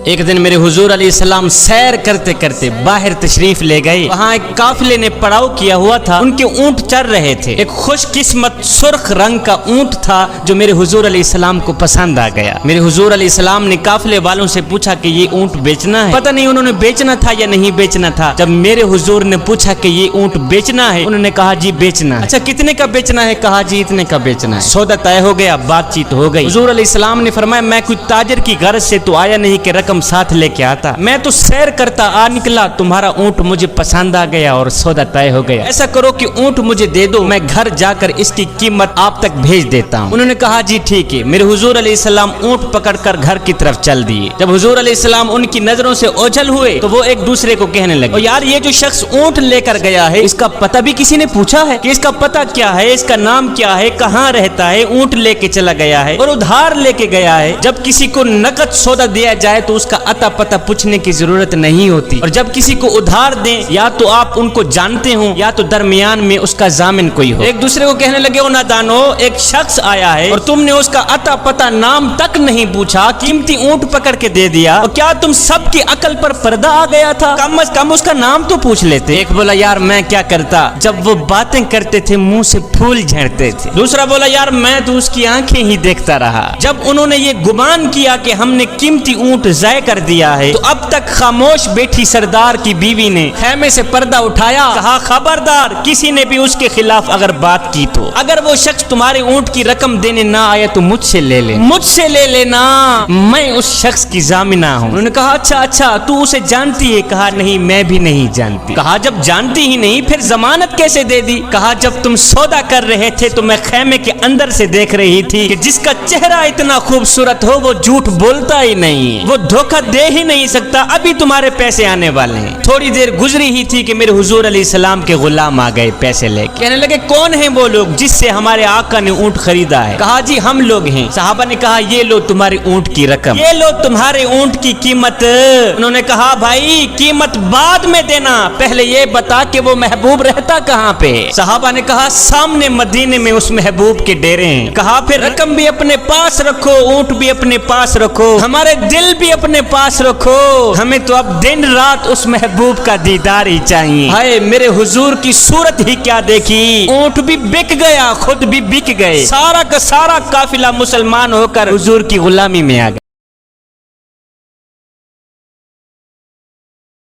ایک دن میرے حضور علیہ السلام سیر کرتے کرتے باہر تشریف لے گئے. وہاں ایک قافلے نے پڑاؤ کیا ہوا تھا. ان کے اونٹ چر رہے تھے. ایک خوش قسمت سرخ رنگ کا اونٹ تھا جو میرے حضور علیہ السلام کو پسند آ گیا. میرے حضور علیہ السلام نے قافلے والوں سے پوچھا کہ یہ اونٹ بیچنا ہے. پتہ نہیں انہوں نے بیچنا تھا یا نہیں بیچنا تھا. جب میرے حضور نے پوچھا کہ یہ اونٹ بیچنا ہے, انہوں نے کہا جی بیچنا ہے. اچھا کتنے کا بیچنا ہے؟ کہا جی اتنے کا بیچنا ہے. سودا طے ہو گیا, بات چیت ہو گئی. حضور علیہ السلام نے فرمایا میں کوئی تاجر کی غرض سے تو آیا نہیں کہ رقم ساتھ لے کے آتا. میں تو سیر کرتا آ نکلا, تمہارا اونٹ مجھے پسند آ گیا اور سودا طے ہو گیا. ایسا کرو کہ اونٹ مجھے دے دو, میں گھر جا کر اس کی قیمت آپ تک بھیج دیتا ہوں. انہوں نے کہا جی ٹھیک ہے. میرے حضور علیہ السلام اونٹ پکڑ کر گھر کی طرف چل دیے. جب حضور علیہ السلام ان کی نظروں سے اوجھل ہوئے تو وہ ایک دوسرے کو کہنے لگے یار یہ جو شخص اونٹ لے کر گیا ہے اس کا پتہ بھی کسی نے پوچھا ہے کہ اس کا پتہ کیا ہے, اس کا نام کیا ہے, کہاں رہتا ہے؟ اونٹ لے کے چلا گیا ہے اور ادھار لے کے گیا ہے. جب کسی کو نقد سودا دیا جائے تو اس کا اتا پتہ پوچھنے کی ضرورت نہیں ہوتی, اور جب کسی کو ادھار دیں یا تو آپ ان کو جانتے ہوں یا تو درمیان میں اس کا ضامن کوئی ہو. ایک دوسرے کو کہنے لگے او نادانو, ایک شخص آیا ہے اور تم نے اس کا اتا پتہ نام تک نہیں پوچھا, قیمتی اونٹ پکڑ کے دے دیا. اور کیا تم سب کی عقل پر پردہ آ گیا تھا؟ کم از کم اس کا نام تو پوچھ لیتے. ایک بولا یار میں کیا کرتا, جب وہ باتیں کرتے تھے منہ سے پھول جھڑتے تھے. دوسرا بولا یار میں تو اس کی آنکھیں ہی دیکھتا رہا. جب انہوں نے یہ گمان کیا کہ ہم نے قیمتی اونٹ ضائع کر دیا ہے تو اب تک خاموش بیٹھی سردار کی بیوی نے خیمے سے پردہ اٹھایا, کہا خبردار کسی نے بھی اس کے خلاف اگر بات کی تو اگر وہ شخص تمہارے اونٹ کی رقم دینے نہ آیا تو مجھ سے لے لے, مجھ سے لے لینا, میں اس شخص کی ضامنہ ہوں. انہوں نے کہا اچھا تو اسے جانتی ہے؟ کہا نہیں میں بھی نہیں جانتی. کہا جب جانتی ہی نہیں پھر ضمانت کیسے دے دی؟ کہا جب تم سودا کر رہے تھے تو میں خیمے کے اندر سے دیکھ رہی تھی کہ جس کا چہرہ اتنا خوبصورت ہو وہ جھوٹ بولتا ہی نہیں, وہ دھوکہ دے ہی نہیں سکتا. ابھی تمہارے پیسے آنے والے ہیں. تھوڑی دیر گزری ہی تھی کہ میرے حضور علیہ السلام کے غلام آ گئے پیسے لے کے. کہنے لگے کون ہیں وہ لوگ جس سے ہمارے آقا نے اونٹ خریدا ہے؟ کہا جی ہم لوگ ہیں. صحابہ نے کہا یہ لو تمہارے اونٹ کی رقم, یہ لو تمہارے اونٹ کی قیمت. انہوں نے کہا بھائی قیمت بعد میں دینا, پہلے یہ بتا کہ وہ محبوب رہتا کہاں پہ؟ صحابہ نے کہا سامنے مدینے میں اس محبوب کے ڈیرے ہیں. کہا پھر رقم بھی اپنے پاس رکھو, اونٹ بھی اپنے پاس رکھو, ہمارے دل بھی اپنے پاس رکھو, ہمیں تو اب دن رات اس محبوب کا دیدار ہی چاہیے. ہائے میرے حضور کی صورت ہی کیا دیکھی, اونٹ بھی بک گیا, خود بھی بک گئے, سارا کا سارا قافلہ مسلمان ہو کر حضور کی غلامی میں آ گیا.